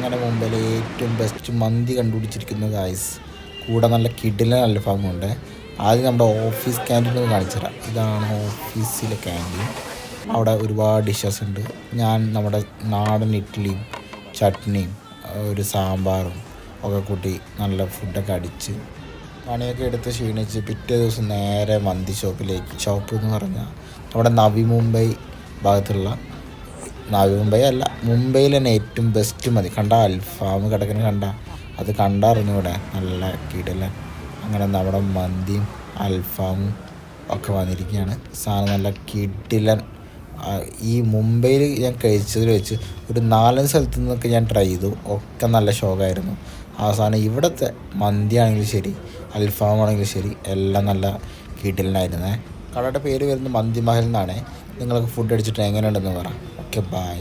അങ്ങനെ മുംബൈയിലെ ഏറ്റവും ബെസ്റ്റ് മന്തി കണ്ടുപിടിച്ചിരിക്കുന്നു ഗായ്സ്. കൂടെ നല്ല കിടിലൻ അൽഫാമുണ്ട്. ആദ്യം നമ്മുടെ ഓഫീസ് ക്യാൻറ്റീൻ ഒന്ന് കാണിച്ചു തരാം. ഇതാണ് ഓഫീസിലെ ക്യാൻറ്റീൻ. അവിടെ ഒരുപാട് ഡിഷസ് ഉണ്ട്. ഞാൻ നമ്മുടെ നാടൻ ഇഡ്ഡലിയും ചട്നിയും ഒരു സാമ്പാറും ഒക്കെ കൂട്ടി നല്ല ഫുഡൊക്കെ അടിച്ച് പണിയൊക്കെ എടുത്ത് ക്ഷീണിച്ച് പിറ്റേ ദിവസം നേരെ മന്തി ഷോപ്പ് എന്ന് പറഞ്ഞാൽ നമ്മുടെ നവി മുംബൈ ഭാഗത്തുള്ള, നവി മുംബൈ അല്ല, മുംബൈയിൽ തന്നെ ഏറ്റവും ബെസ്റ്റ് മതി. കണ്ട അൽഫാം കിടക്കുന്ന അത് കണ്ടറിഞ്ഞൂടെ, നല്ല കിടലൻ. അങ്ങനെ നമ്മുടെ മന്തിയും അൽഫാമും ഒക്കെ വന്നിരിക്കുകയാണ്. സാധനം നല്ല കിടിലൻ. ഈ മുംബൈയിൽ ഞാൻ കഴിച്ചതിൽ വെച്ച് ഒരു 4 സ്ഥലത്തു നിന്നൊക്കെ ഞാൻ ട്രൈ ചെയ്തു. ഒക്കെ നല്ല ഷോക്കായിരുന്നു. അവസാനം ഇവിടുത്തെ മന്തി ആണെങ്കിലും ശരി, അൽഫാമാണെങ്കിലും ശരി, എല്ലാം നല്ല കിടിലനായിരുന്നേ. കടയുടെ പേര് വരുന്നത് മന്തി മഹൽ എന്നാണ്. നിങ്ങൾക്ക് ഫുഡ് അടിച്ചിട്ട് എങ്ങനെയുണ്ടെന്ന് പറ. Okay, by.